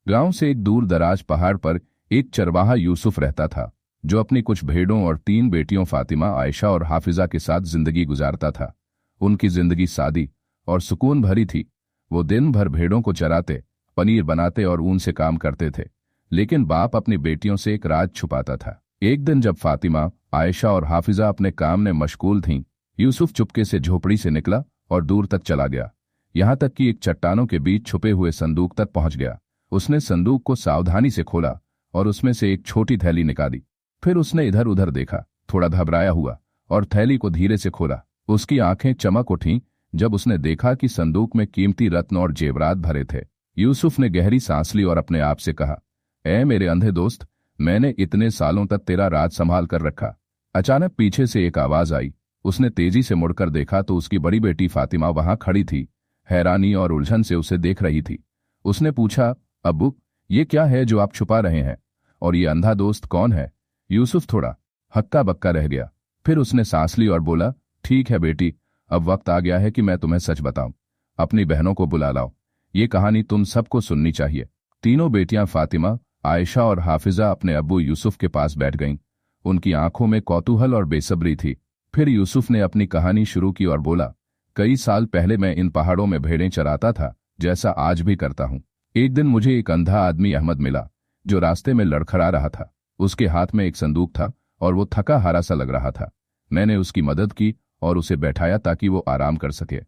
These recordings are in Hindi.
गांव से एक दूर दराज पहाड़ पर एक चरवाहा यूसुफ रहता था, जो अपनी कुछ भेड़ों और 3 बेटियों फातिमा, आयशा और हाफिजा के साथ जिंदगी गुजारता था। उनकी जिंदगी सादी और सुकून भरी थी। वो दिन भर भेड़ों को चराते, पनीर बनाते और ऊन से काम करते थे। लेकिन बाप अपनी बेटियों से एक राज छुपाता था। एक दिन जब फातिमा, आयशा और हाफिजा अपने काम में मशगूल थीं, यूसुफ चुपके से झोपड़ी से निकला और दूर तक चला गया, यहां तक कि एक चट्टानों के बीच छुपे हुए संदूक तक पहुंच गया। उसने संदूक को सावधानी से खोला और उसमें से एक छोटी थैली निकाली। फिर उसने इधर उधर देखा, थोड़ा घबराया हुआ, और थैली को धीरे से खोला। उसकी आंखें चमक उठीं जब उसने देखा कि संदूक में कीमती रत्न और जेवरात भरे थे। यूसुफ ने गहरी सांस ली और अपने आप से कहा, ऐ मेरे अंधे दोस्त, मैंने इतने सालों तक तेरा राज संभाल कर रखा। अचानक पीछे से एक आवाज आई। उसने तेजी से मुड़कर देखा तो उसकी बड़ी बेटी फातिमा वहां खड़ी थी, हैरानी और उलझन से उसे देख रही थी। उसने पूछा, अब्बू, ये क्या है जो आप छुपा रहे हैं? और ये अंधा दोस्त कौन है? यूसुफ थोड़ा हक्का बक्का रह गया। फिर उसने सांस ली और बोला, ठीक है बेटी, अब वक्त आ गया है कि मैं तुम्हें सच बताऊं। अपनी बहनों को बुला लाओ, ये कहानी तुम सबको सुननी चाहिए। तीनों बेटियां फातिमा, आयशा और हाफिजा अपने अब्बू यूसुफ के पास बैठ गईं। उनकी आंखों में कौतूहल और बेसब्री थी। फिर यूसुफ ने अपनी कहानी शुरू की और बोला, कई साल पहले मैं इन पहाड़ों में भेड़ें चराता था, जैसा आज भी करता हूं। एक दिन मुझे एक अंधा आदमी अहमद मिला, जो रास्ते में लड़खड़ा रहा था। उसके हाथ में एक संदूक था और वो थका हारा सा लग रहा था। मैंने उसकी मदद की और उसे बैठाया ताकि वो आराम कर सके।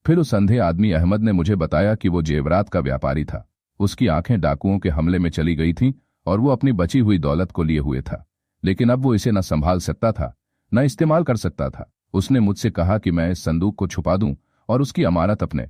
फिर उस अंधे आदमी अहमद ने मुझे बताया कि वो जेवरात का व्यापारी था। उसकी आंखें डाकुओं के हमले में चली गई थीं और वो अपनी बची हुई दौलत को लिए हुए था, लेकिन अब वो इसे न संभाल सकता था, न इस्तेमाल कर सकता था। उसने मुझसे कहा कि मैं इस संदूक को छुपा दूं और उसकी अमानत अपने